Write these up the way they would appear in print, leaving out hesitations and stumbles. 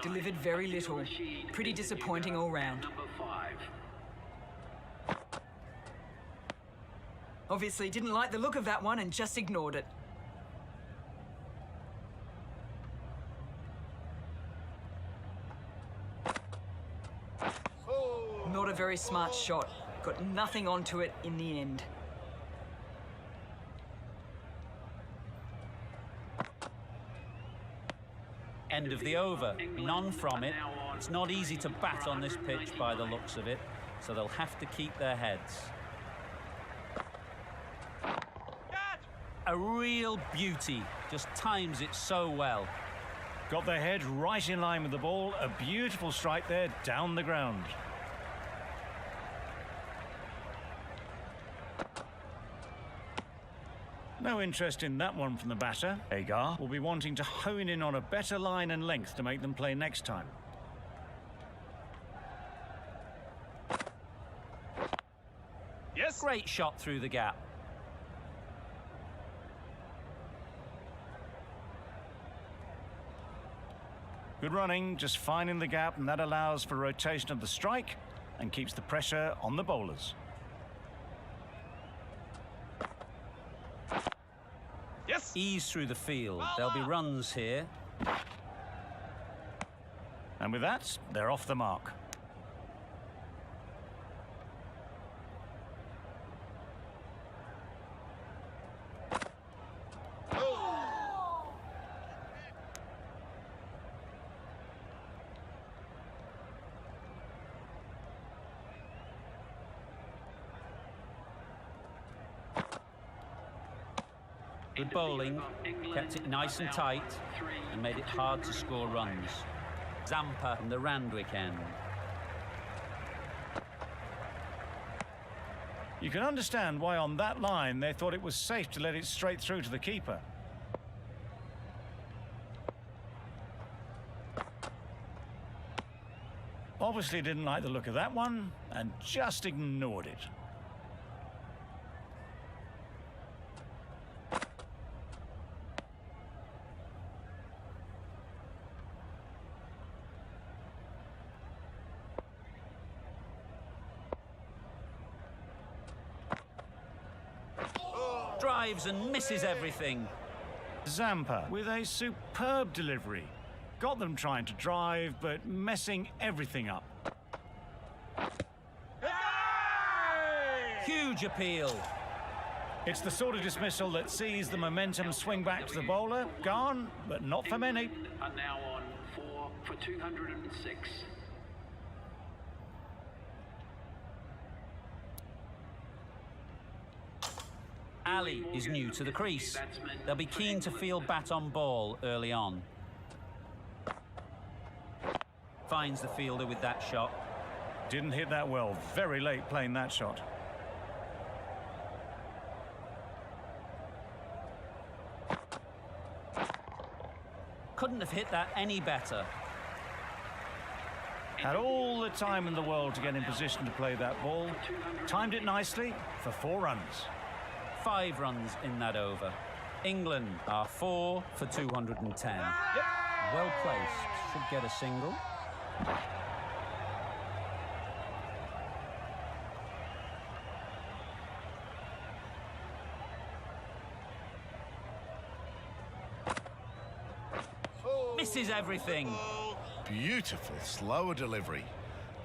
Delivered very little. Pretty disappointing all round. Obviously didn't like the look of that one and just ignored it. Not a very smart shot. Got nothing onto it in the end. End of the over. None from it. It's not easy to bat on this pitch by the looks of it, so they'll have to keep their heads. A real beauty. Just times it so well. Got their head right in line with the ball. A beautiful strike there down the ground. No interest in that one from the batter. Agar will be wanting to hone in on a better line and length to make them play next time. Yes. Great shot through the gap. Good running, just finding the gap, and that allows for rotation of the strike and keeps the pressure on the bowlers. Yes. Ease through the field. There'll be runs here. And with that, they're off the mark. Good bowling, kept it nice and tight and made it hard to score runs. Zampa from the Randwick end. You can understand why on that line they thought it was safe to let it straight through to the keeper. Obviously didn't like the look of that one and just ignored it. Drives and misses everything. Zampa with a superb delivery. Got them trying to drive, but messing everything up. Huge appeal. It's the sort of dismissal that sees the momentum swing back to the bowler. Gone, but not for many. Are now on 4 for 206. Ali is new to the crease. They'll be keen to field bat on ball early on. Finds the fielder with that shot. Didn't hit that well. Very late playing that shot. Couldn't have hit that any better. Had all the time in the world to get in position to play that ball. Timed it nicely for 4 runs. 5 runs in that over. England are 4 for 210. Yep. Well placed. Should get a single. Misses everything. Beautiful, slower delivery.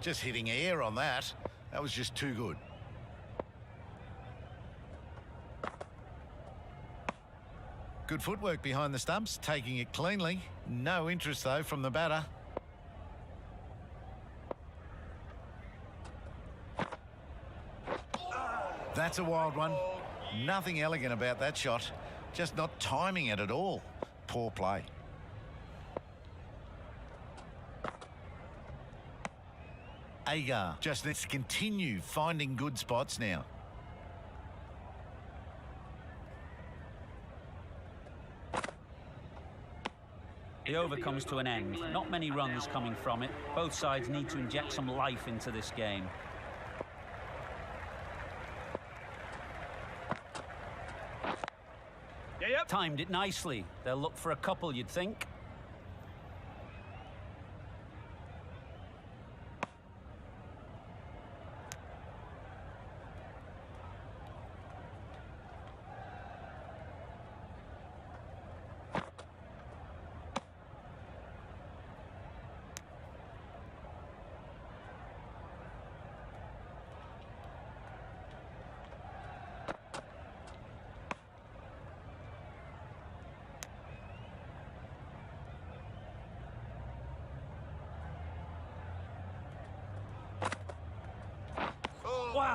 Just hitting air on that. That was just too good. Good footwork behind the stumps, taking it cleanly. No interest, though, from the batter. That's a wild one. Nothing elegant about that shot. Just not timing it at all. Poor play. Agar just needs to continue finding good spots now. The over comes to an end. Not many runs coming from it. Both sides need to inject some life into this game. Yep. Timed it nicely. They'll look for a couple, you'd think.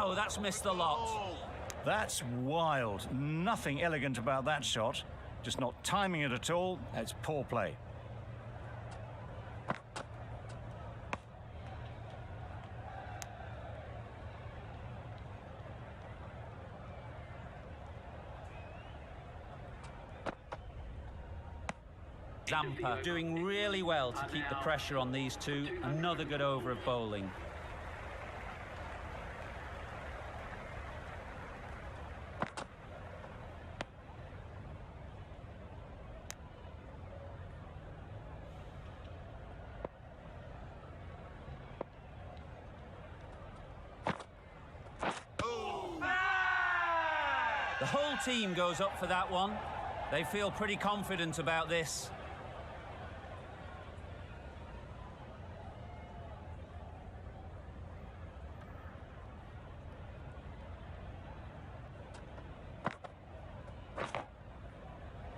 Wow, that's missed the lot. That's wild. Nothing elegant about that shot. Just not timing it at all. It's poor play. Zampa doing really well to keep the pressure on these two. Another good over of bowling. The whole team goes up for that one. They feel pretty confident about this.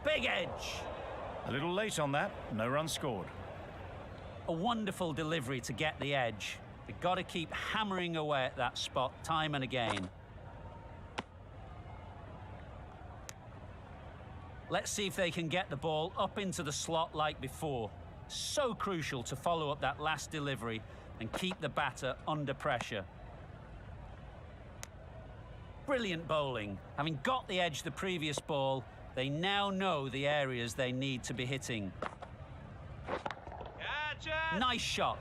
Big edge. A little late on that. No run scored. A wonderful delivery to get the edge. They've got to keep hammering away at that spot time and again. Let's see if they can get the ball up into the slot like before. So crucial to follow up that last delivery and keep the batter under pressure. Brilliant bowling. Having got the edge the previous ball, they now know the areas they need to be hitting. Nice shot.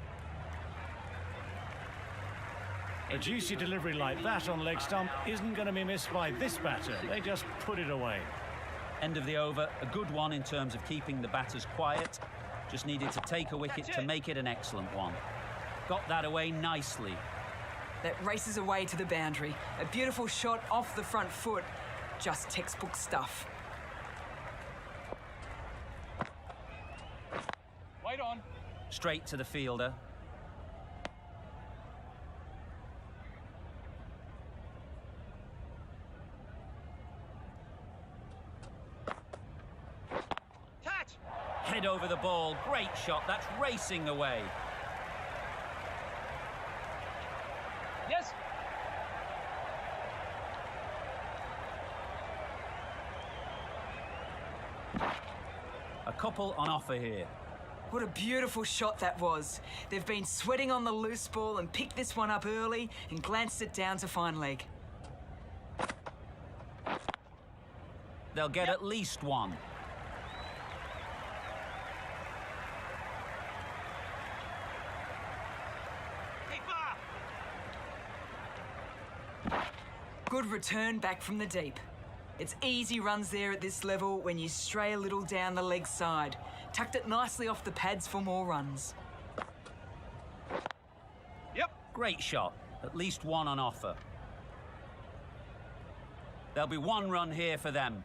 A juicy delivery like that on leg stump isn't going to be missed by this batter. They just put it away. End of the over, a good one in terms of keeping the batters quiet. Just needed to take a wicket to make it an excellent one. Got that away nicely. That races away to the boundary. A beautiful shot off the front foot. Just textbook stuff. Wait on. Straight to the fielder. Catch! Head over the ball. Great shot. That's racing away. Yes. A couple on offer here. What a beautiful shot that was. They've been sweating on the loose ball and picked this one up early and glanced it down to fine leg. They'll get at least one. Good return back from the deep. It's easy runs there at this level when you stray a little down the leg side. Tucked it nicely off the pads for more runs. Yep. Great shot. At least one on offer. There'll be one run here for them.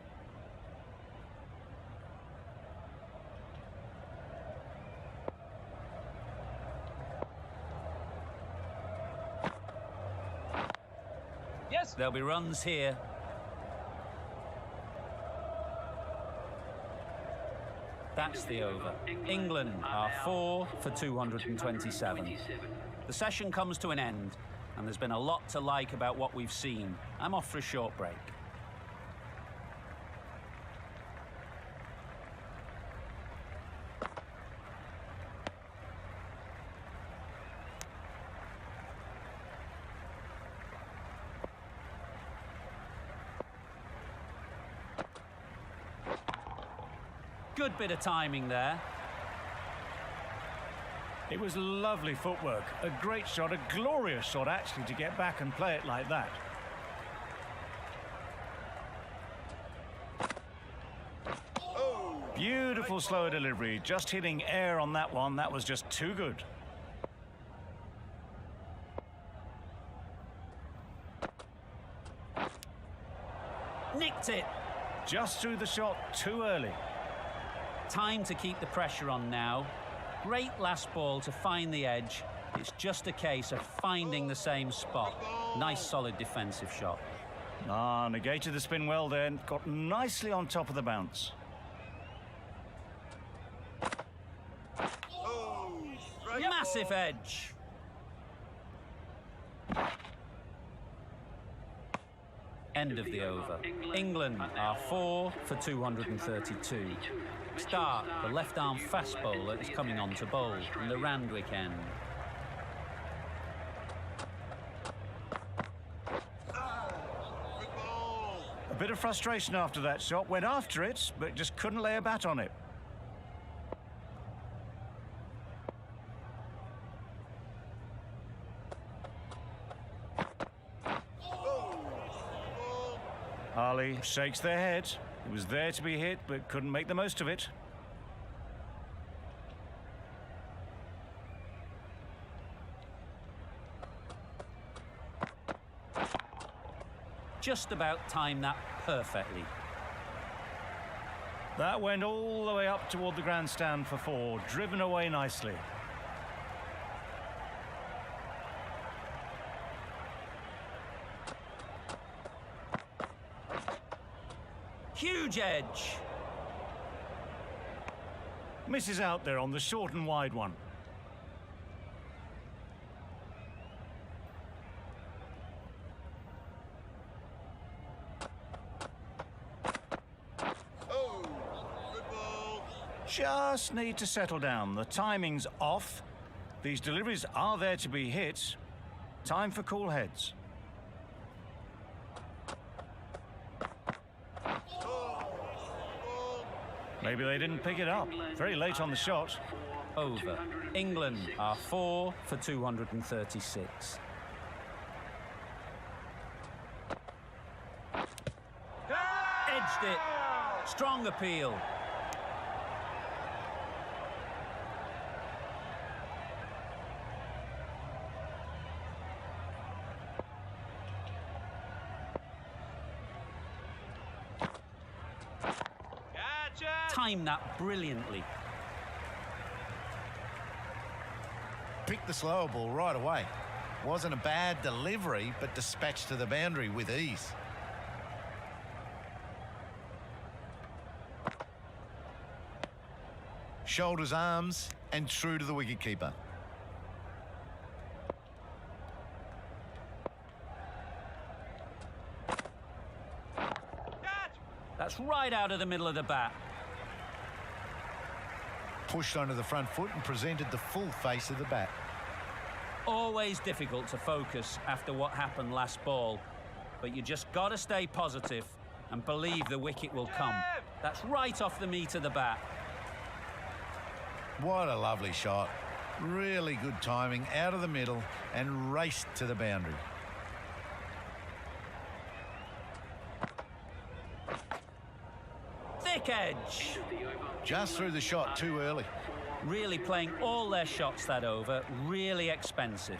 Yes. There'll be runs here. That's the over. England are 4 for 227. The session comes to an end, and there's been a lot to like about what we've seen. I'm off for a short break. Good bit of timing there. It was lovely footwork. A great shot, a glorious shot actually, to get back and play it like that. Beautiful slow delivery. Just hitting air on that one. That was just too good. Nicked it. Just threw the shot too early. Time to keep the pressure on now. Great last ball to find the edge. It's just a case of finding the same spot. Nice solid defensive shot. Negated the spin well then. Got nicely on top of the bounce. Massive edge. End of the over. England are 4 for 232. Start, the left-arm fast bowler is coming on to bowl in the Randwick end. A bit of frustration after that shot. Went after it, but just couldn't lay a bat on it. Ali shakes their head. It was there to be hit, but couldn't make the most of it. Just about timed that perfectly. That went all the way up toward the grandstand for 4, driven away nicely. Huge edge. Misses out there on the short and wide one. Just need to settle down. The timing's off. These deliveries are there to be hit. Time for cool heads. Maybe they didn't pick it up. Very late on the shot. Over. England are 4 for 236. Edged it. Strong appeal. Timed that brilliantly. Picked the slower ball right away. Wasn't a bad delivery, but dispatched to the boundary with ease. Shoulders, arms, and true to the wicketkeeper. That's right out of the middle of the bat. Pushed onto the front foot and presented the full face of the bat. Always difficult to focus after what happened last ball, but you just got to stay positive and believe the wicket will come. That's right off the meat of the bat. What a lovely shot. Really good timing, out of the middle and raced to the boundary. Thick edge. Just threw the shot too early. Really playing all their shots that over. Really expensive.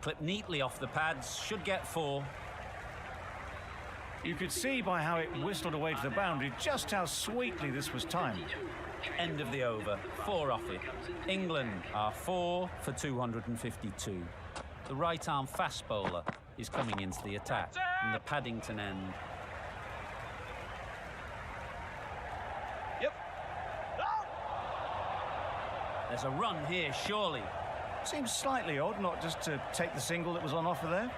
Clipped neatly off the pads, should get 4. You could see by how it whistled away to the boundary just how sweetly this was timed. End of the over, 4 off it. England are 4 for 252. The right-arm fast bowler is coming into the attack from the Paddington end. Yep. There's a run here, surely. Seems slightly odd not just to take the single that was on offer there.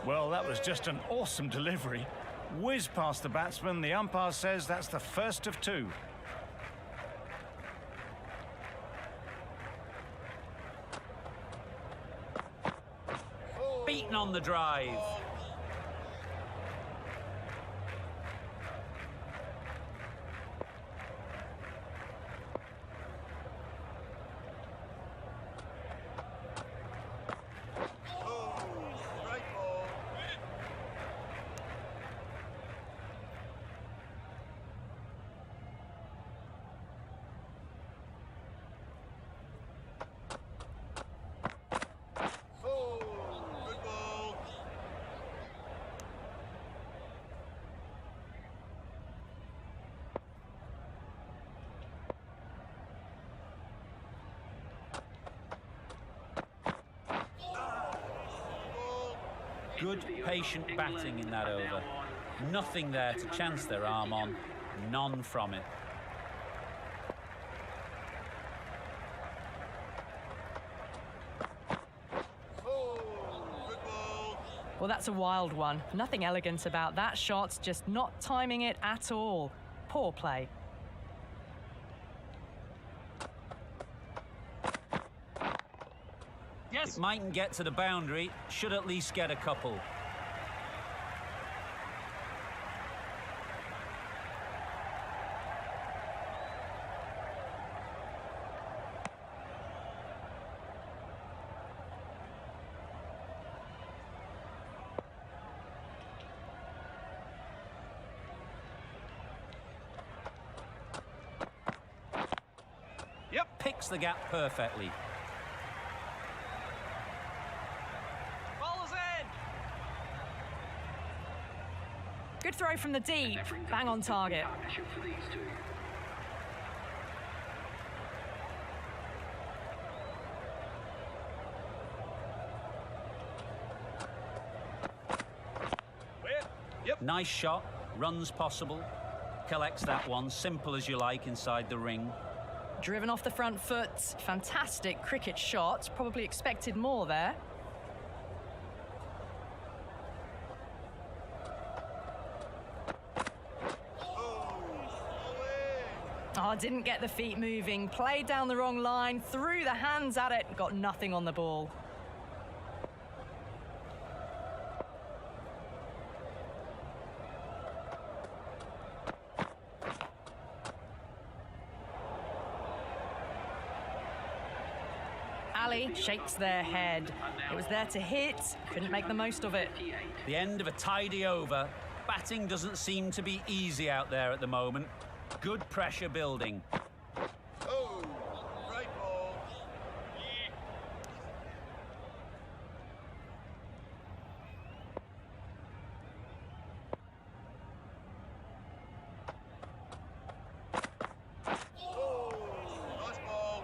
Well, that was just an awesome delivery. Whiz past the batsman. The umpire says that's the first of two. Beaten on the drive. Good, patient batting in that over. Nothing there to chance their arm on. None from it. Well, that's a wild one. Nothing elegant about that shot, just not timing it at all. Poor play. Yes. It mightn't get to the boundary, should at least get a couple. Yep. Picks the gap perfectly. Ball's in. Good throw from the deep. Bang on target. Partnership for these two. Yep. Nice shot, runs possible. Collects that one, simple as you like, inside the ring. Driven off the front foot. Fantastic cricket shot. Probably expected more there. Oh, didn't get the feet moving. Played down the wrong line. Threw the hands at it. Got nothing on the ball. Ali shakes their head. It was there to hit, couldn't make the most of it. The end of a tidy over. Batting doesn't seem to be easy out there at the moment. Good pressure building. Oh, great ball. Oh, nice ball.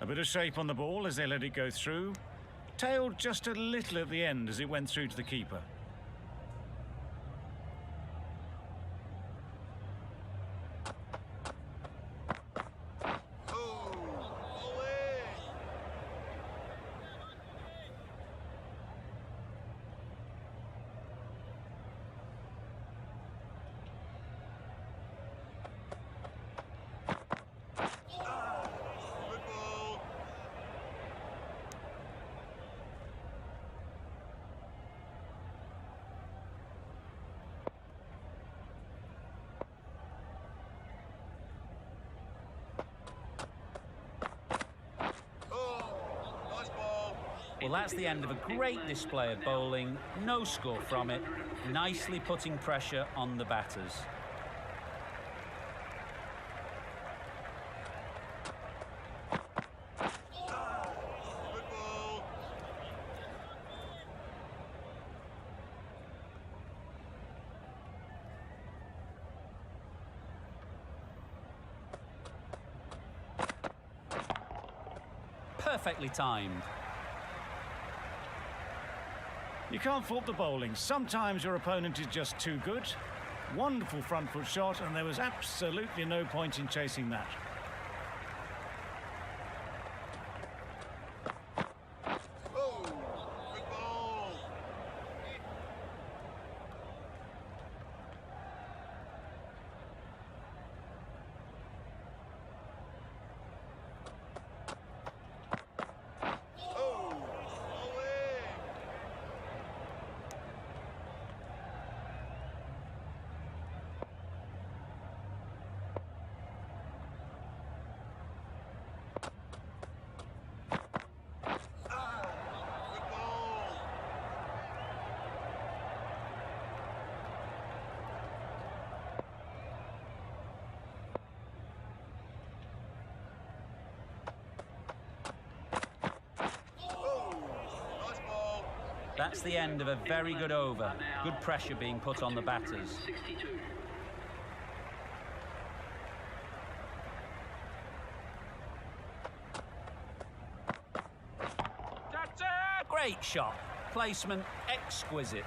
A bit of shape on the ball as they let it go through. Tailed just a little at the end as it went through to the keeper. Oh, away. Good ball. Oh, nice ball. Well, that's the end of a great display of bowling. No score from it. Nicely putting pressure on the batters. Good ball. Perfectly timed. You can't fault the bowling. Sometimes your opponent is just too good. Wonderful front foot shot, and there was absolutely no point in chasing that. That's the end of a very good over. Good pressure being put on the batters. 62. That's it! Great shot. Placement exquisite.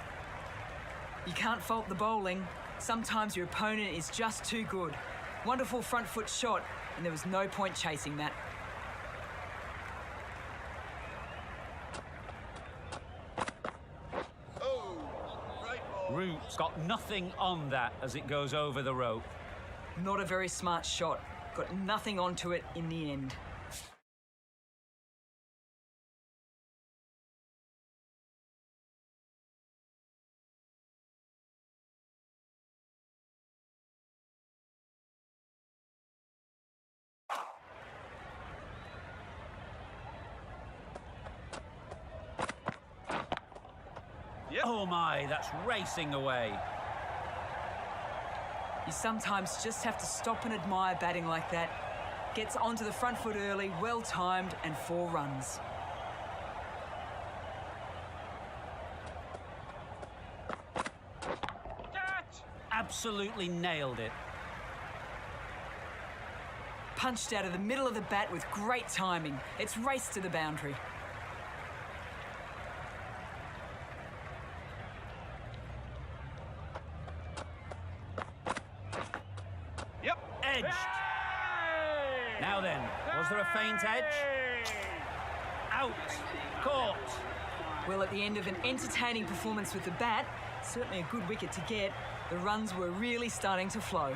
You can't fault the bowling. Sometimes your opponent is just too good. Wonderful front foot shot, and there was no point chasing that. Root's got nothing on that as it goes over the rope. Not a very smart shot. Got nothing onto it in the end. Yep. Oh my, that's racing away. You sometimes just have to stop and admire batting like that. Gets onto the front foot early, well timed, and 4 runs. Catch! Absolutely nailed it. Punched out of the middle of the bat with great timing. It's raced to the boundary. Yep. Edged. Hey! Now then, was there a faint edge? Out. Caught. Well, at the end of an entertaining performance with the bat, certainly a good wicket to get, the runs were really starting to flow.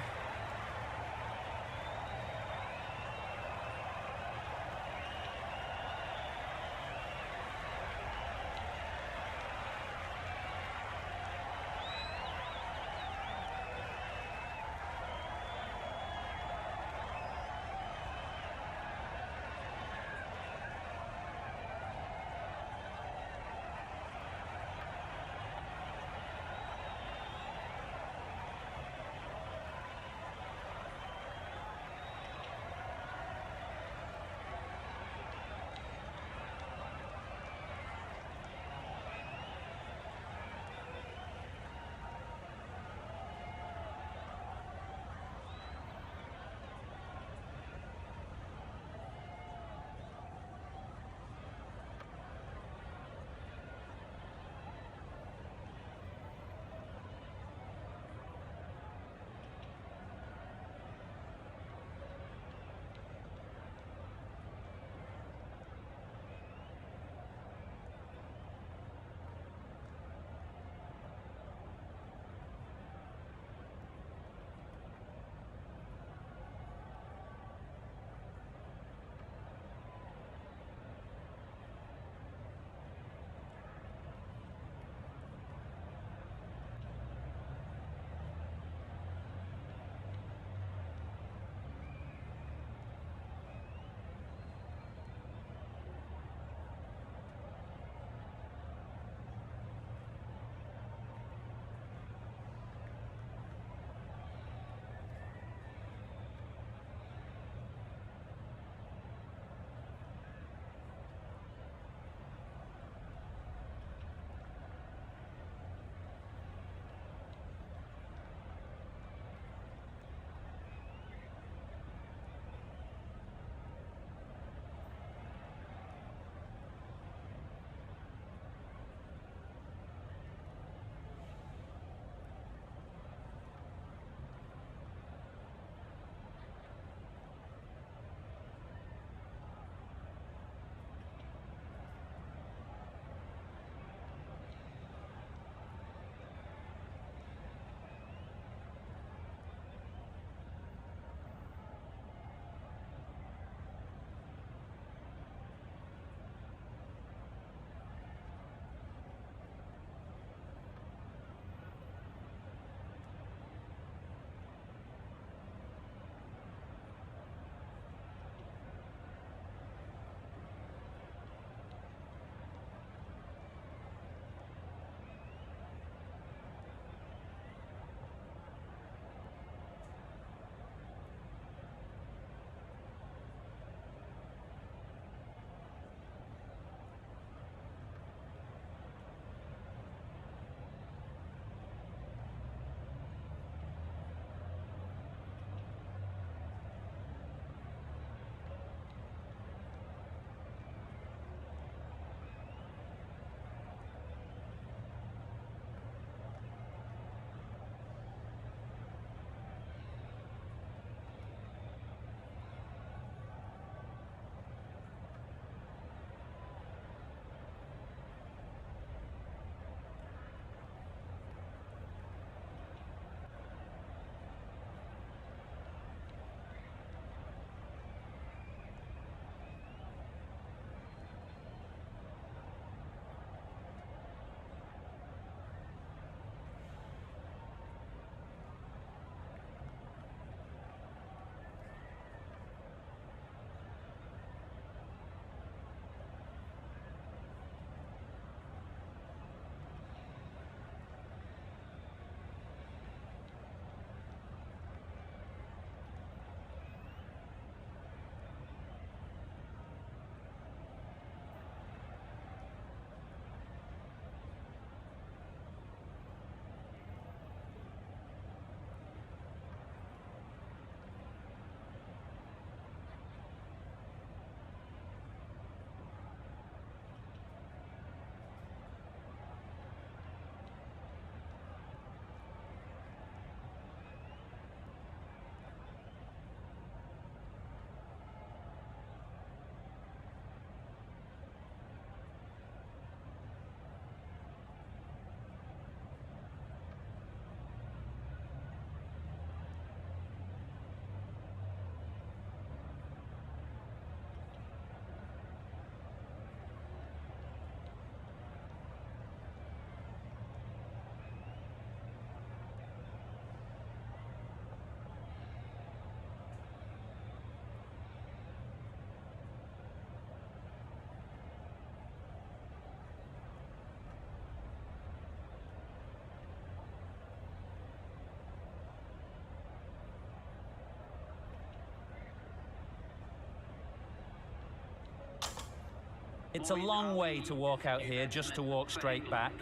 It's a long way to walk out here just to walk straight back.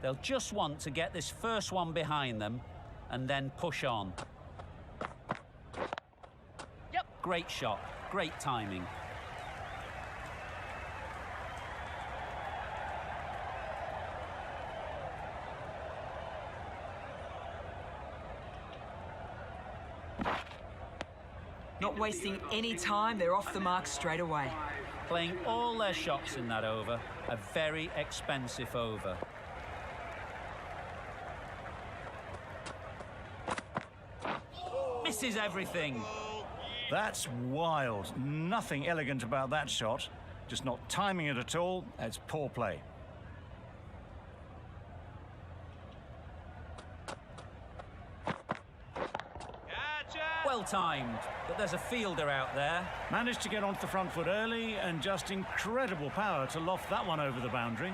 They'll just want to get this first one behind them and then push on. Yep. Great shot, great timing. Not wasting any time, they're off the mark straight away. Playing all their shots in that over, a very expensive over. Misses everything. That's wild. Nothing elegant about that shot. Just not timing it at all. It's poor play. Well timed, but there's a fielder out there. Managed to get onto the front foot early and just incredible power to loft that one over the boundary.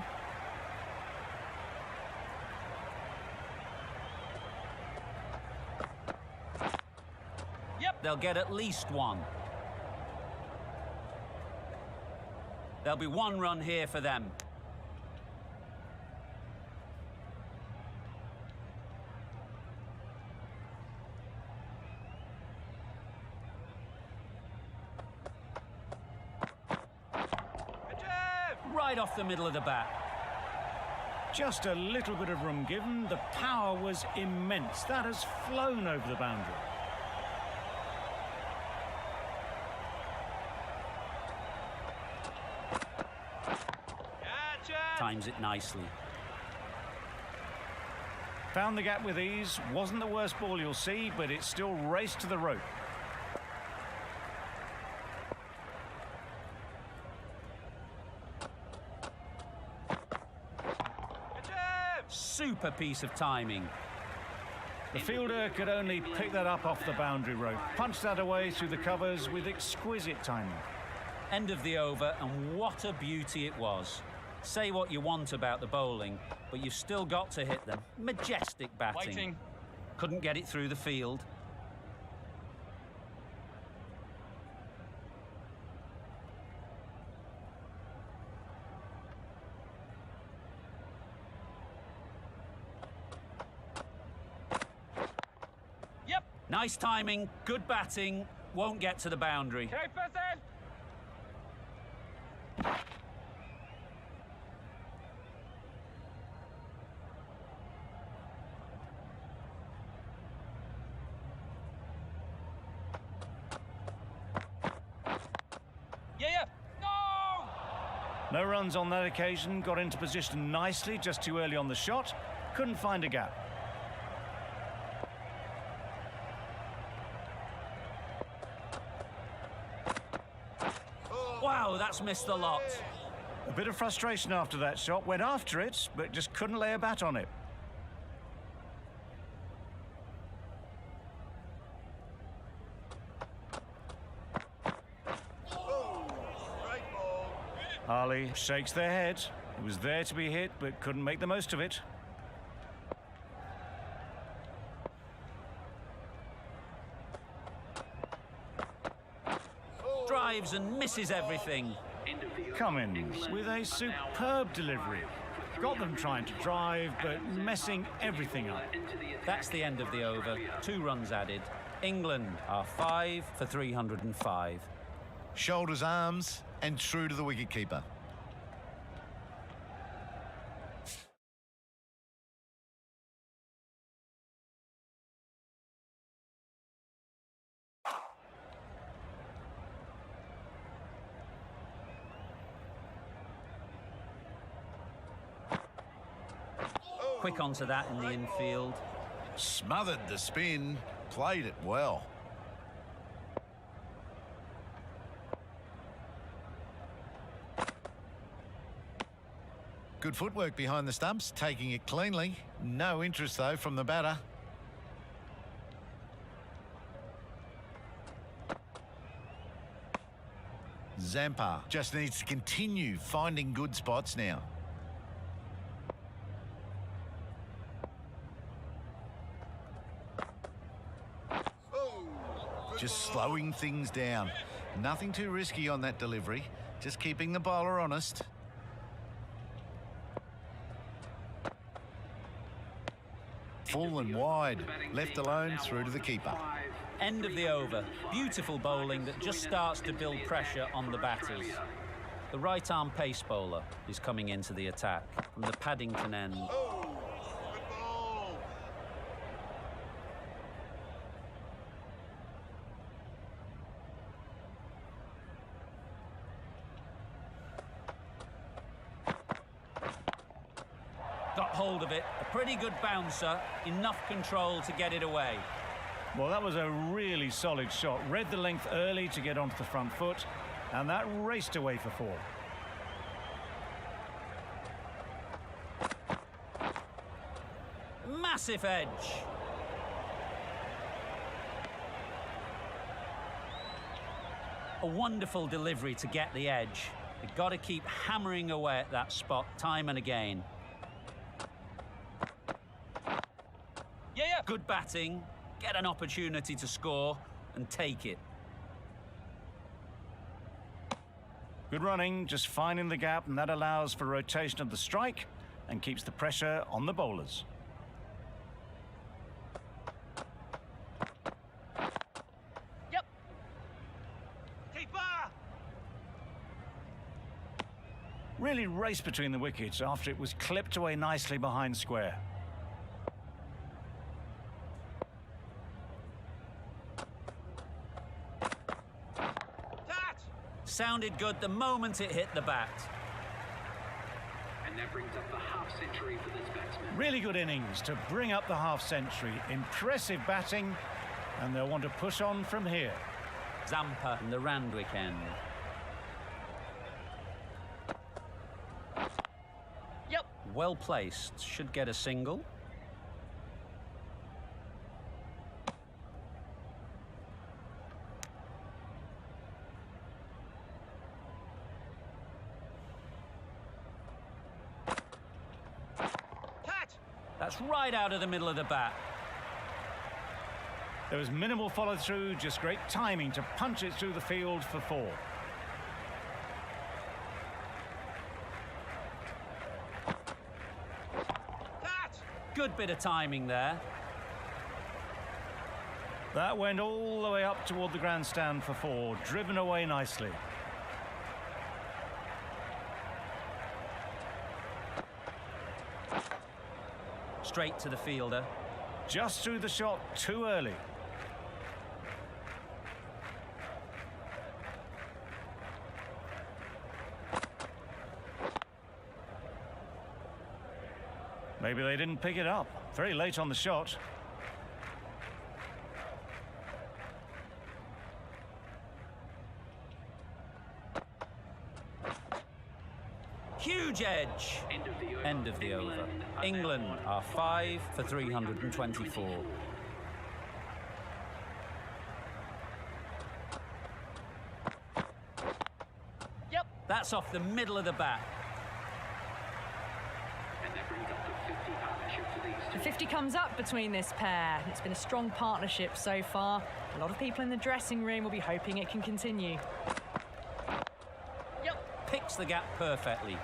Yep. They'll get at least one. There'll be one run here for them. Right off the middle of the bat. Just a little bit of room given. The power was immense. That has flown over the boundary. Times it nicely. Found the gap with ease. Wasn't the worst ball you'll see, but it still raced to the rope. Super piece of timing. The fielder could only pick that up off the boundary rope. Punched that away through the covers with exquisite timing. End of the over, and what a beauty it was. Say what you want about the bowling, but you've still got to hit them. Majestic batting. Waiting. Couldn't get it through the field. Yep. Nice timing, good batting, won't get to the boundary. Okay, first in. Yeah. No! No runs on that occasion. Got into position nicely, just too early on the shot. Couldn't find a gap. Wow, that's missed the lot. A bit of frustration after that shot. Went after it, but just couldn't lay a bat on it. Harley shakes their head. It was there to be hit, but couldn't make the most of it. Drives and misses everything. Cummins with a superb delivery. Got them trying to drive, but messing everything up. That's the end of the over. 2 runs added. England are 5 for 305. Shoulders, arms, and true to the wicketkeeper. Quick onto that in the infield. Smothered the spin, played it well. Good footwork behind the stumps, taking it cleanly. No interest, though, from the batter. Zampa just needs to continue finding good spots now. Just slowing things down. Nothing too risky on that delivery. Just keeping the bowler honest. Full and wide, left alone through to the keeper. End of the over. Beautiful bowling that just starts to build pressure on the batters. The right-arm pace bowler is coming into the attack from the Paddington end. Got hold of it. A pretty good bouncer. Enough control to get it away. Well, that was a really solid shot. Read the length early to get onto the front foot, and that raced away for 4. Massive edge. A wonderful delivery to get the edge. You've got to keep hammering away at that spot time and again. Yeah. Good batting. Get an opportunity to score and take it. Good running, just finding the gap, and that allows for rotation of the strike and keeps the pressure on the bowlers. Yep. Keeper. Really raced between the wickets after it was clipped away nicely behind square. Sounded good the moment it hit the bat. And that brings up the half-century for this batsman. Really good innings to bring up the half-century. Impressive batting, and they'll want to push on from here. Zampa and the Randwick end. Yep. Well placed. Should get a single. That's right out of the middle of the bat. There was minimal follow-through, just great timing to punch it through the field for 4. Good bit of timing there. That went all the way up toward the grandstand for 4, driven away nicely. Straight to the fielder. Just threw the shot too early. Maybe they didn't pick it up. Very late on the shot. Huge edge. End of the over. England are 5 for 324. Yep. That's off the middle of the bat. And that brings up the 50 partnership for these two. The 50 comes up between this pair. It's been a strong partnership so far. A lot of people in the dressing room will be hoping it can continue. Yep. Picks the gap perfectly.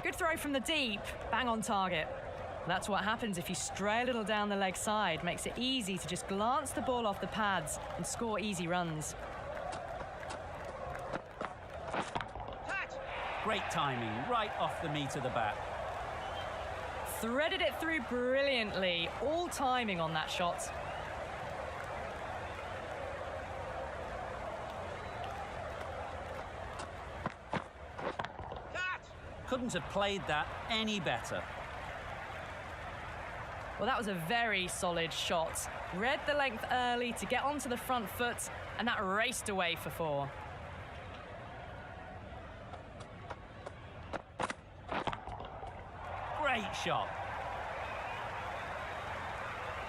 Good throw from the deep, bang on target. That's what happens if you stray a little down the leg side. Makes it easy to just glance the ball off the pads and score easy runs. Great timing, right off the meat of the bat. Threaded it through brilliantly. All timing on that shot. Couldn't have played that any better. Well, that was a very solid shot. Read the length early to get onto the front foot, and that raced away for 4. Great shot.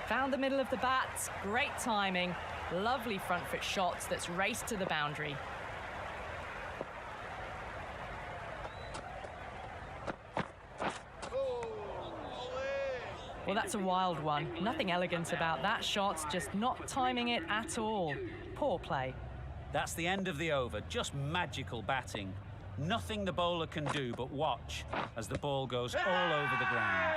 Found the middle of the bat, great timing, lovely front foot shots that's raced to the boundary. Well, that's a wild one. Nothing elegant about that shot, just not timing it at all. Poor play. That's the end of the over. Just magical batting. Nothing the bowler can do but watch as the ball goes all over the ground.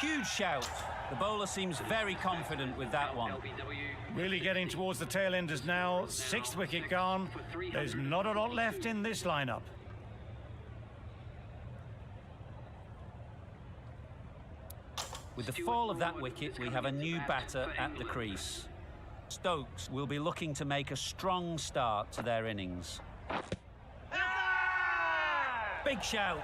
Huge shout. The bowler seems very confident with that one. Really getting towards the tail enders now. 6th wicket gone. There's not a lot left in this lineup. With the fall of that wicket, we have a new batter at the crease. Stokes will be looking to make a strong start to their innings. Big shout.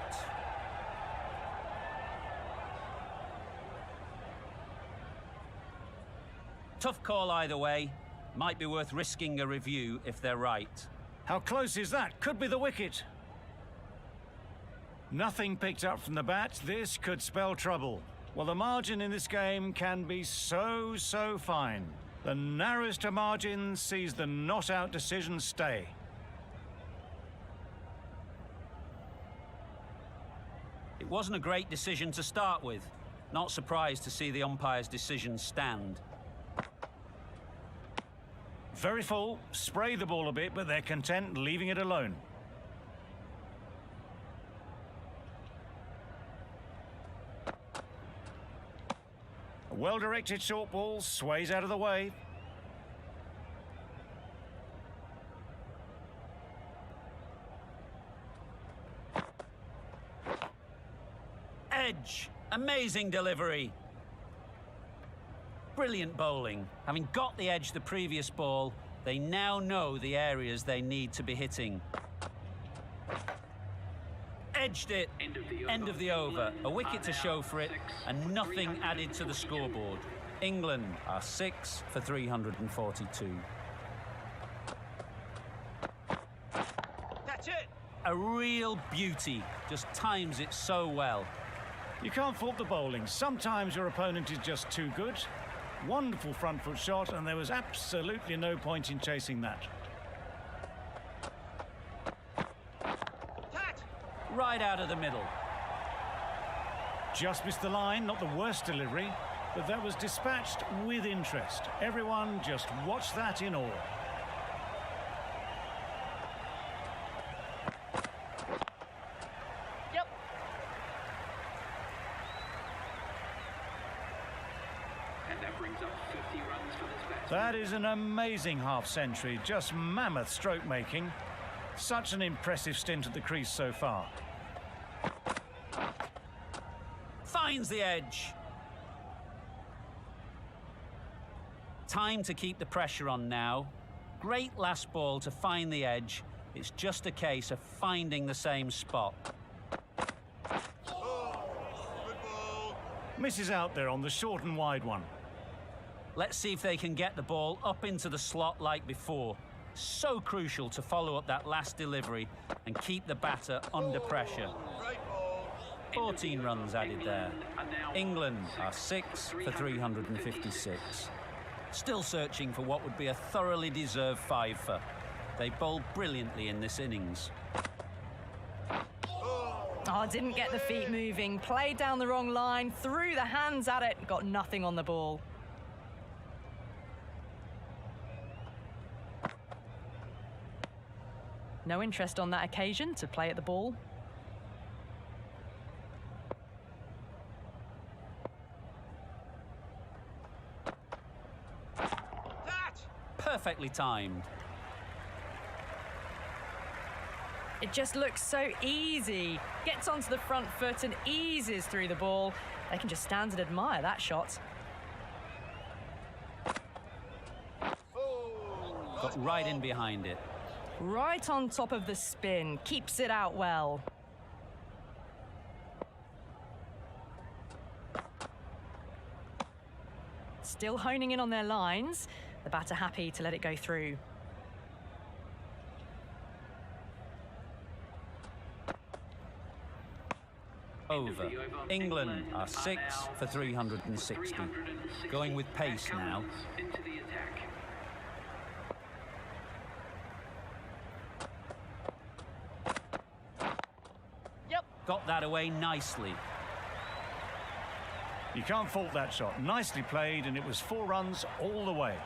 Tough call either way. Might be worth risking a review if they're right. How close is that? Could be the wicket. Nothing picked up from the bat. This could spell trouble. Well, the margin in this game can be so fine. The narrowest of margins sees the not-out decision stay. It wasn't a great decision to start with. Not surprised to see the umpire's decision stand. Very full, spray the ball a bit, but they're content leaving it alone. A well-directed short ball sways out of the way. Edge. Amazing delivery. Brilliant bowling. Having got the edge the previous ball, they now know the areas they need to be hitting. Edged it. End of the over. A wicket to show for it, and nothing added to the scoreboard. England are 6 for 342. That's it. A real beauty. Just times it so well. You can't fault the bowling. Sometimes your opponent is just too good. Wonderful front foot shot, and there was absolutely no point in chasing that. Tat. Right out of the middle. Just missed the line, not the worst delivery, but that was dispatched with interest. Everyone just watched that in awe. Yep. And that brings up 50 runs for this batsman. That is an amazing half-century, just mammoth stroke-making. Such an impressive stint at the crease so far. Finds the edge. Time to keep the pressure on now. Great last ball to find the edge. It's just a case of finding the same spot. Misses out there on the short and wide one. Let's see if they can get the ball up into the slot like before. So crucial to follow up that last delivery and keep the batter under pressure. 14 runs added there. England are 6 for 356. Still searching for what would be a thoroughly deserved fiver. They bowled brilliantly in this innings. Oh, didn't get the feet moving. Played down the wrong line, threw the hands at it, got nothing on the ball. No interest on that occasion to play at the ball. Tat. Perfectly timed. It just looks so easy. Gets onto the front foot and eases through the ball. They can just stand and admire that shot. Got right in behind it. Right on top of the spin. Keeps it out well. Still honing in on their lines. The batter happy to let it go through. Over. England are 6 for 360. Going with pace now. Into the attack. Yep. Got that away nicely. You can't fault that shot. Nicely played, and it was 4 runs all the way.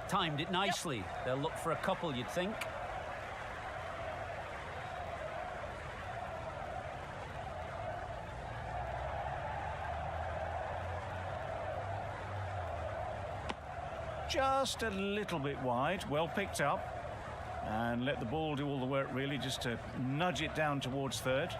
Timed it nicely. They'll look for a couple, you'd think. Just a little bit wide, well picked up. And let the ball do all the work, really, just to nudge it down towards third.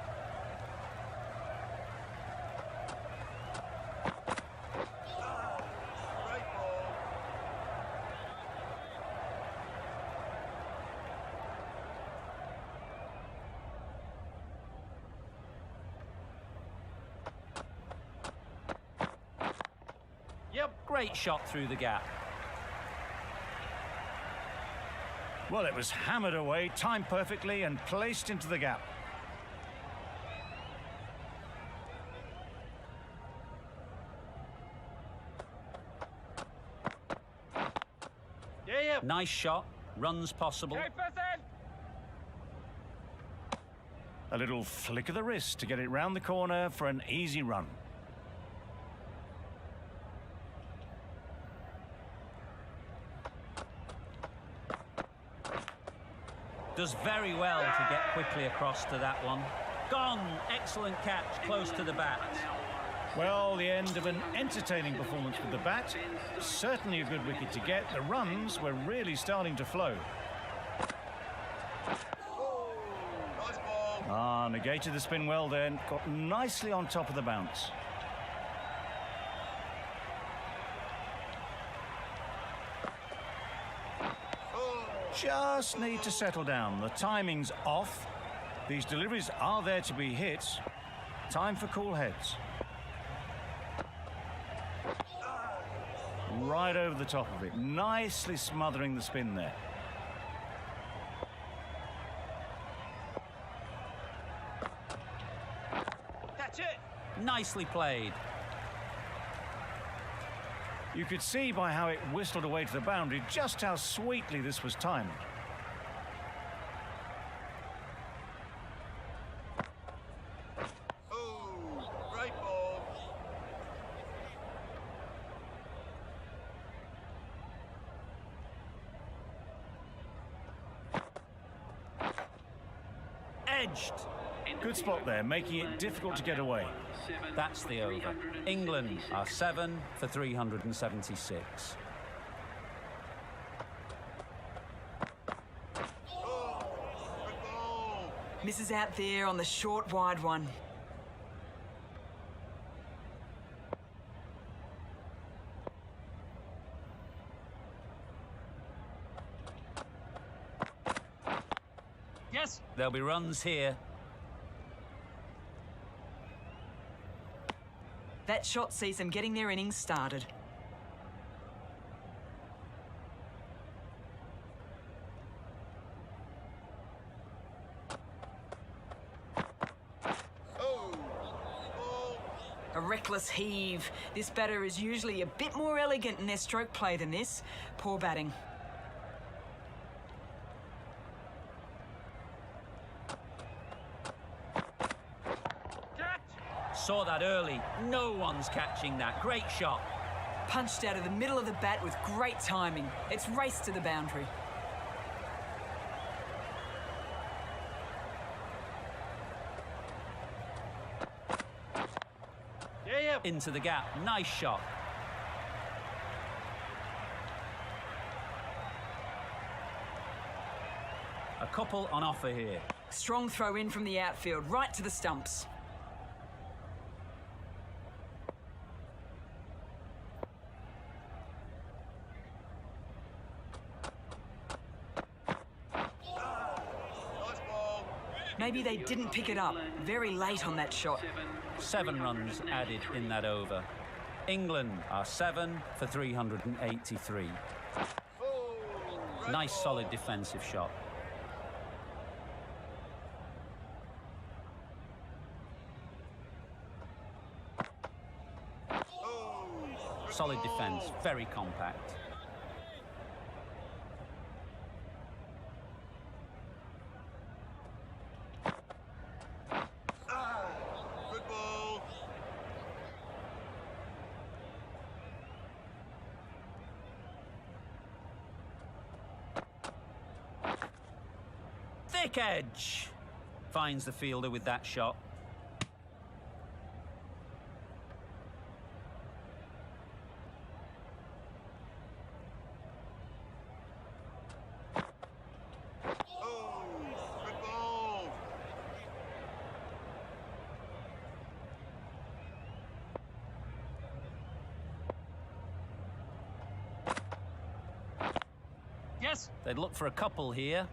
Great shot through the gap. Well, it was hammered away, timed perfectly and placed into the gap. Yeah. Nice shot. Runs possible. Okay, first in. A little flick of the wrist to get it round the corner for an easy run. Does very well to get quickly across to that one. Gone. Excellent catch, close to the bat. Well, the end of an entertaining performance with the bat. Certainly a good wicket to get. The runs were really starting to flow. Negated the spin well then. Got nicely on top of the bounce. Just need to settle down. The timing's off. These deliveries are there to be hit. Time for cool heads. Right over the top of it. Nicely smothering the spin there. That's it. Nicely played. You could see by how it whistled away to the boundary just how sweetly this was timed. Great ball. Edged. Good spot there, making it difficult to get away. That's the over. England are 7 for 376. Misses out there on the short, wide one. Yes. There'll be runs here. That shot sees them getting their innings started. A reckless heave. This batter is usually a bit more elegant in their stroke play than this. Poor batting. Saw that early. No one's catching that. Great shot. Punched out of the middle of the bat with great timing. It's raced to the boundary. Yeah. Into the gap. Nice shot. A couple on offer here. Strong throw in from the outfield, right to the stumps. Maybe they didn't pick it up. Very late on that shot. 7 runs added in that over. England are 7 for 383. Nice solid defensive shot. Solid defence, very compact. Quick edge. Finds the fielder with that shot. Yes. They'd look for a couple here.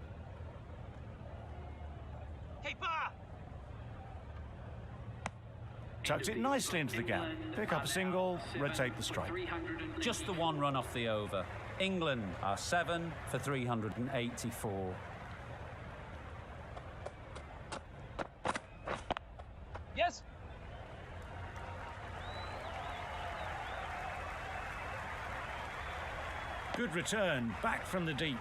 Keeper. Tucks it nicely into the gap. Pick up a single, rotate the strike. Just the one run off the over. England are 7 for 384. Yes. Good return, back from the deep.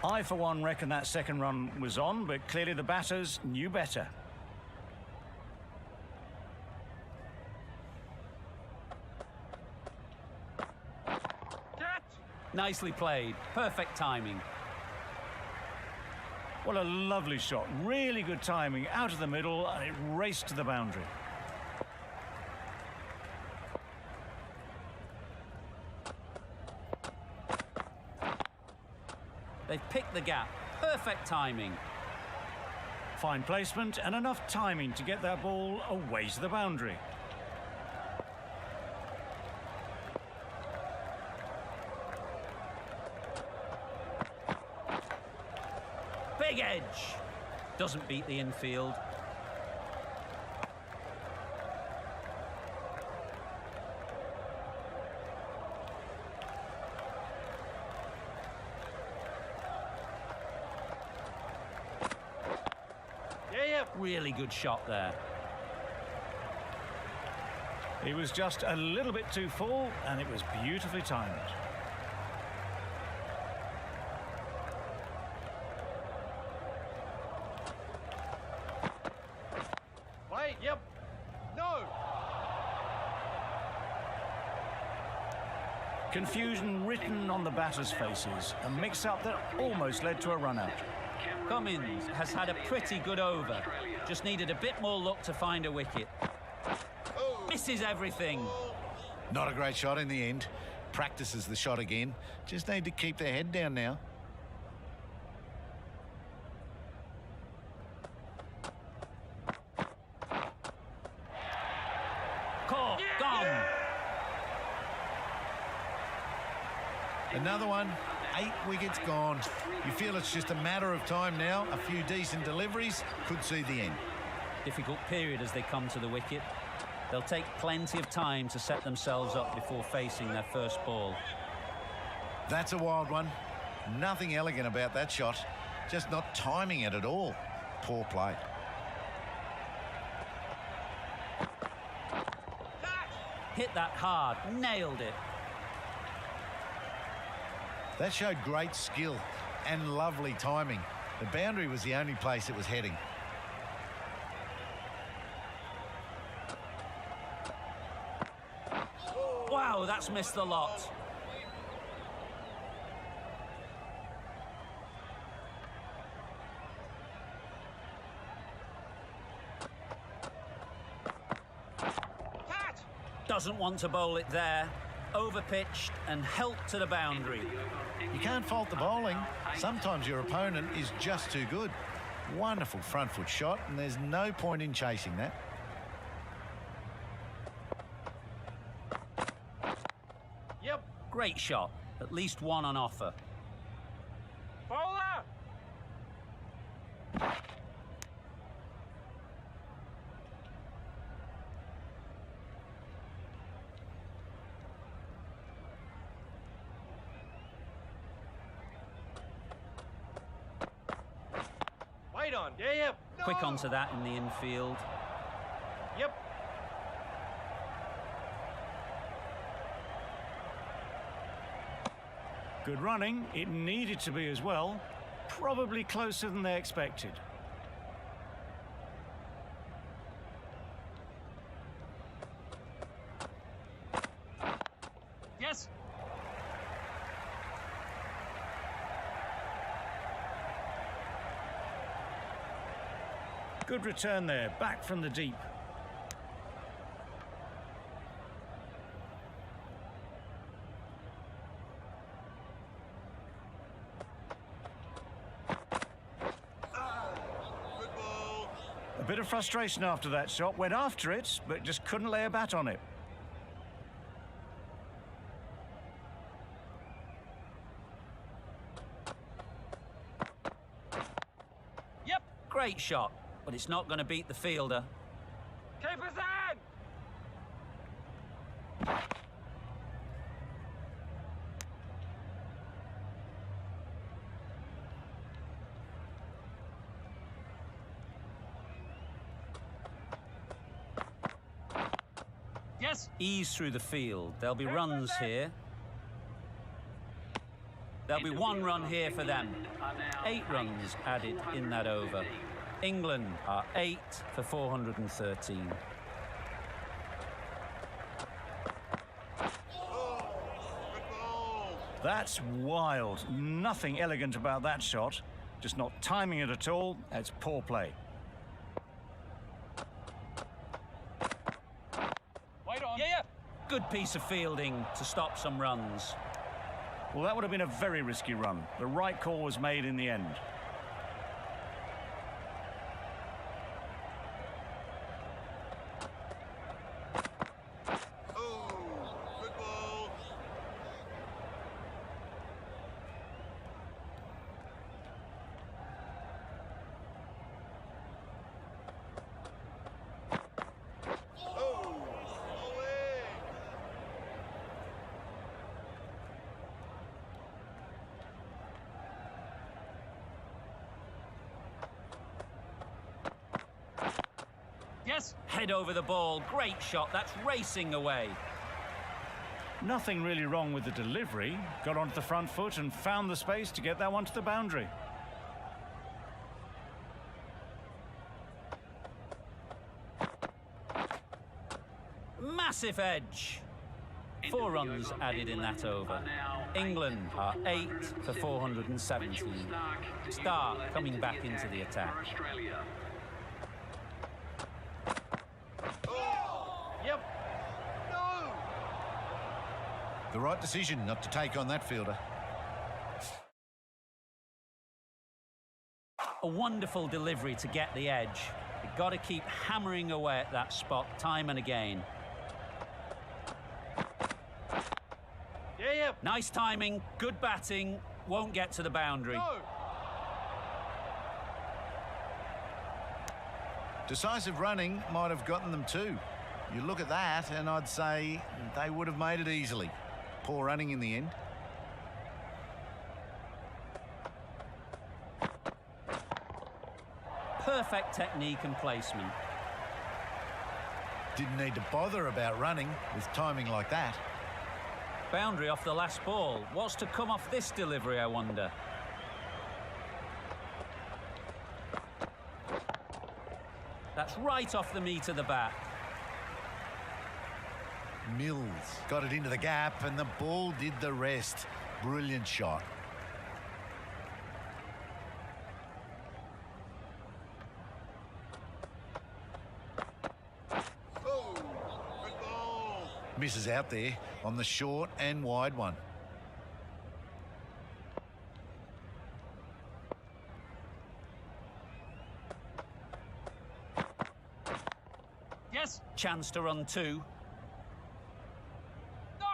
I, for one, reckon that second run was on, but clearly the batters knew better. Catch. Nicely played. Perfect timing. What a lovely shot. Really good timing. Out of the middle, and it raced to the boundary. They've picked the gap. Perfect timing. Fine placement and enough timing to get that ball away to the boundary. Big edge. Doesn't beat the infield. Yeah. Really good shot there. He was just a little bit too full, and it was beautifully timed. Wait. Yep. No. Confusion written on the batters' faces, a mix-up that almost led to a run-out. Cummins has had a pretty good over. Just needed a bit more luck to find a wicket. Misses everything. Not a great shot in the end. Practices the shot again. Just need to keep their head down now. Caught. Gone. Another one. 8 wickets gone. You feel it's just a matter of time now. A few decent deliveries could see the end. Difficult period as they come to the wicket. They'll take plenty of time to set themselves up before facing their first ball. That's a wild one. Nothing elegant about that shot. Just not timing it at all. Poor play. Hit that hard. Nailed it. That showed great skill and lovely timing. The boundary was the only place it was heading. Wow, that's missed the lot. Catch. Doesn't want to bowl it there. Overpitched and helped to the boundary. You can't fault the bowling. Sometimes your opponent is just too good. Wonderful front foot shot, and there's no point in chasing that. Yep. Great shot. At least one on offer. Bowler. Wait on. Yeah. Quick onto that in the infield. Yep. Good running. It needed to be as well. Probably closer than they expected. Yes. Good return there, back from the deep. A bit of frustration after that shot. Went after it, but just couldn't lay a bat on it. Yep. Great shot, but it's not going to beat the fielder. Keeper's in. Yes. Ease through the field. There'll be runs here. There'll be 1 run here for them. 8 runs added in that over. England are 8 for 413. That's wild. Nothing elegant about that shot. Just not timing it at all. It's poor play. Wait on. Yeah. Good piece of fielding to stop some runs. Well, that would have been a very risky run. The right call was made in the end. Yes. Head over the ball. Great shot. That's racing away. Nothing really wrong with the delivery. Got onto the front foot and found the space to get that one to the boundary. Massive edge. 4 runs added in that over. England are 8 for 417. Stark coming back into the attack. Yep. No. The right decision not to take on that fielder. A wonderful delivery to get the edge. You've got to keep hammering away at that spot time and again. Yeah. Nice timing, good batting, won't get to the boundary. No. Decisive running might have gotten them too. You look at that and I'd say they would have made it easily. Poor running in the end. Perfect technique and placement. Didn't need to bother about running with timing like that. Boundary off the last ball. What's to come off this delivery, I wonder? That's right off the meat of the bat. Mills got it into the gap and the ball did the rest. Brilliant shot. Misses out there on the short and wide one. Yes. Chance to run 2. No.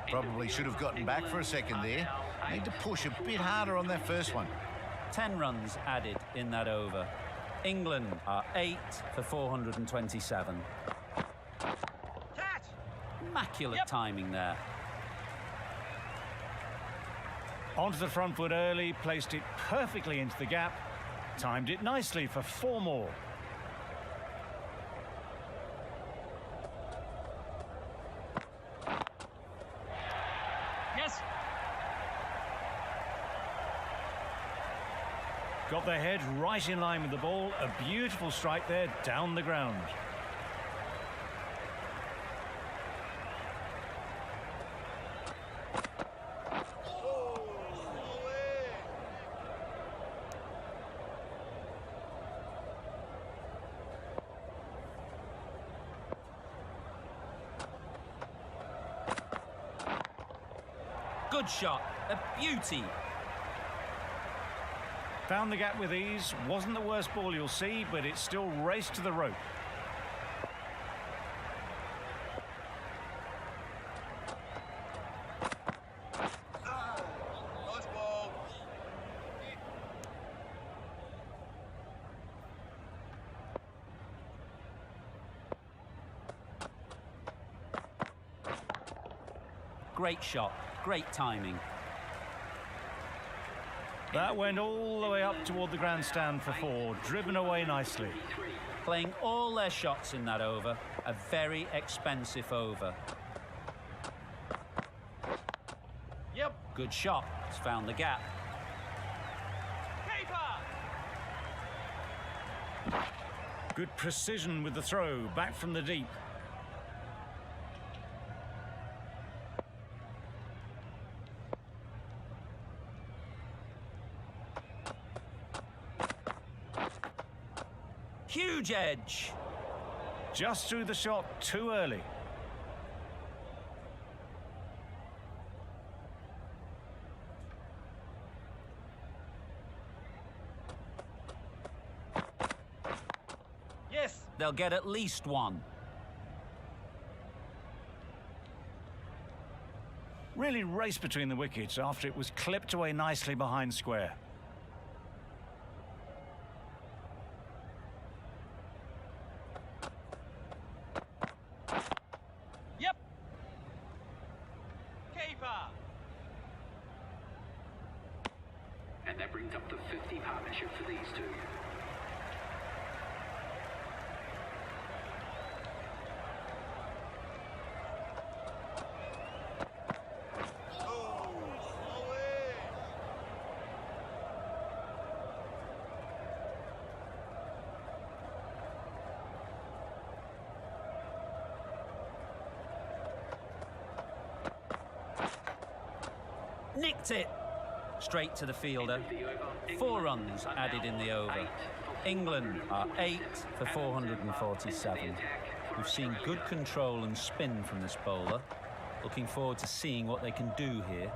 Probably should have gotten back for a second there. Need to push a bit harder on that first one. 10 runs added in that over. England are 8 for 427. Catch. Immaculate timing there. Onto the front foot early, placed it perfectly into the gap. Timed it nicely for 4 more. Yes. Got their head right in line with the ball. A beautiful strike there down the ground. Good shot, a beauty. Found the gap with ease. Wasn't the worst ball you'll see, but it still raced to the rope. Nice ball. Great shot, great timing. That went all the way up toward the grandstand for 4, driven away nicely. Playing all their shots in that over, a very expensive over. Yep. Good shot, it's found the gap. Keeper. Good precision with the throw, back from the deep. Huge edge. Just threw the shot too early. Yes. They'll get at least one. Really raced between the wickets after it was clipped away nicely behind square. Yep. Keeper. And that brings up the 50 partnership for these two. Nicked it. Straight to the fielder. 4 runs added in the over. England are 8 for 447. We've seen good control and spin from this bowler. Looking forward to seeing what they can do here.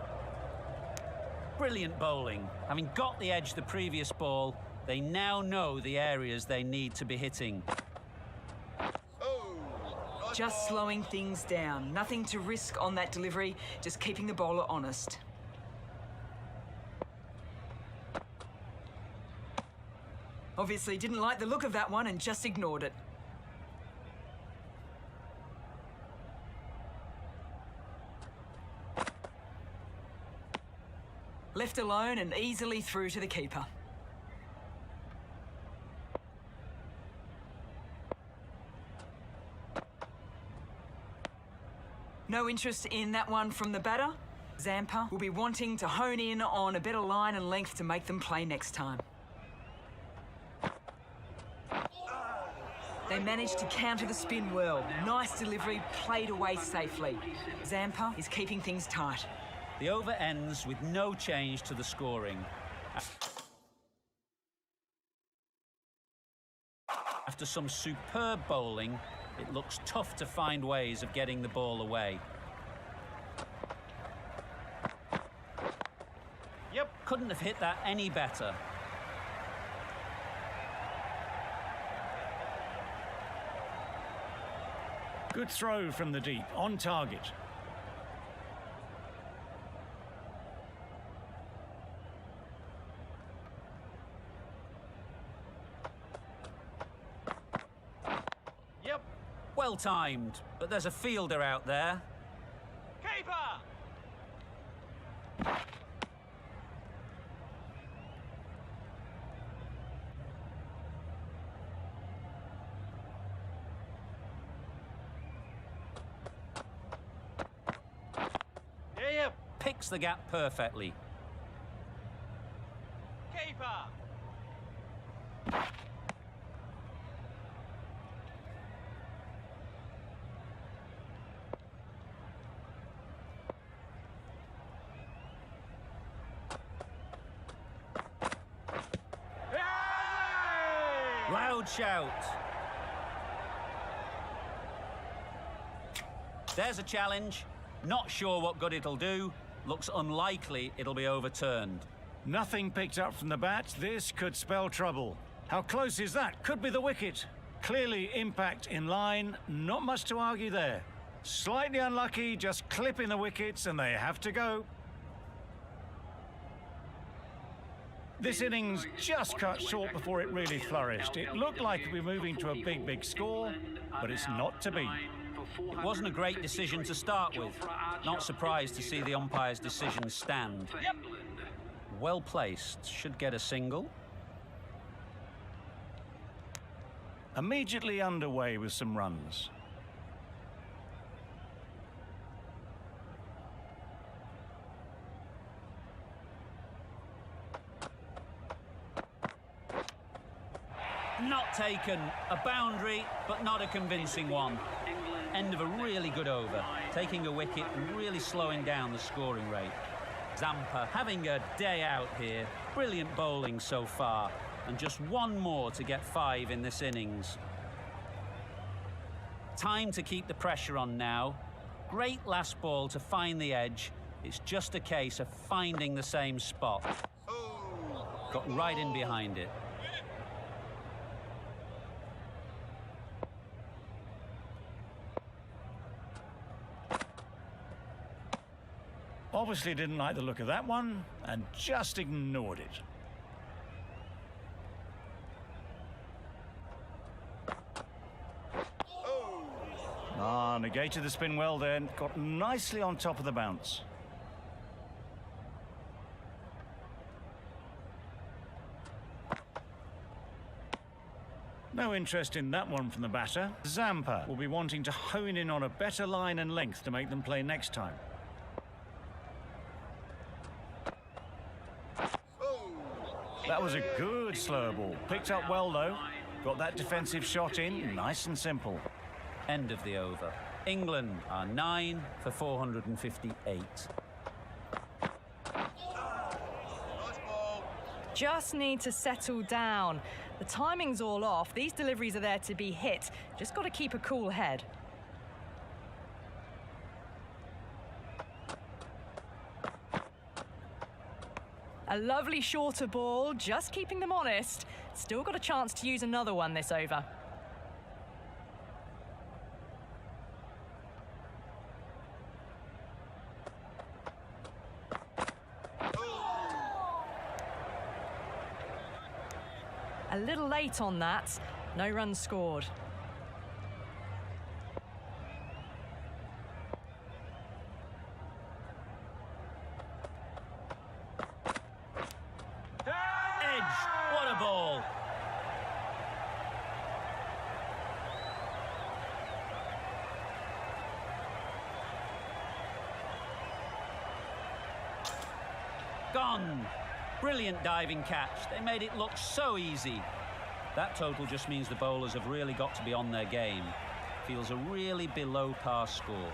Brilliant bowling. Having got the edge the previous ball, they now know the areas they need to be hitting. Just slowing things down. Nothing to risk on that delivery, just keeping the bowler honest. Obviously didn't like the look of that one and just ignored it. Left alone and easily through to the keeper. No interest in that one from the batter. Zampa will be wanting to hone in on a better line and length to make them play next time. They managed to counter the spin well. Nice delivery, played away safely. Zampa is keeping things tight. The over ends with no change to the scoring. After some superb bowling, it looks tough to find ways of getting the ball away. Yep. Couldn't have hit that any better. Good throw from the deep, on target. Yep. Well timed, but there's a fielder out there. Keeper. Yep. Picks the gap perfectly. Keeper. Loud shout. There's a challenge. Not sure what good it'll do, Looks unlikely it'll be overturned. Nothing picked up from the bat. This could spell trouble. How close is that? Could be the wicket. Clearly impact in line. Not much to argue there. Slightly unlucky, just clipping the wickets, and they have to go. This innings just cut short before it really flourished. It looked like it would be moving to a big score, but it's not to be. It wasn't a great decision to start with. Not surprised to see the umpire's decision stand. Yep. Well placed, should get a single. Immediately underway with some runs. Not taken. A boundary, but not a convincing one. End of a really good over. Taking a wicket and really slowing down the scoring rate. Zampa having a day out here. Brilliant bowling so far. And just one more to get 5 in this innings. Time to keep the pressure on now. Great last ball to find the edge. It's just a case of finding the same spot. Got right in behind it. Obviously didn't like the look of that one and just ignored it. Negated the spin well then. Got nicely on top of the bounce. No interest in that one from the batter. Zampa will be wanting to hone in on a better line and length to make them play next time. That was a good slow ball. Picked up well though. Got that defensive shot in, nice and simple. End of the over. England are 9 for 458. Just need to settle down. The timing's all off. These deliveries are there to be hit. Just got to keep a cool head. A lovely shorter ball, just keeping them honest. Still got a chance to use another one this over. A little late on that. No runs scored. What a ball! Gone! Brilliant diving catch. They made it look so easy. That total just means the bowlers have really got to be on their game. Feels a really below par score.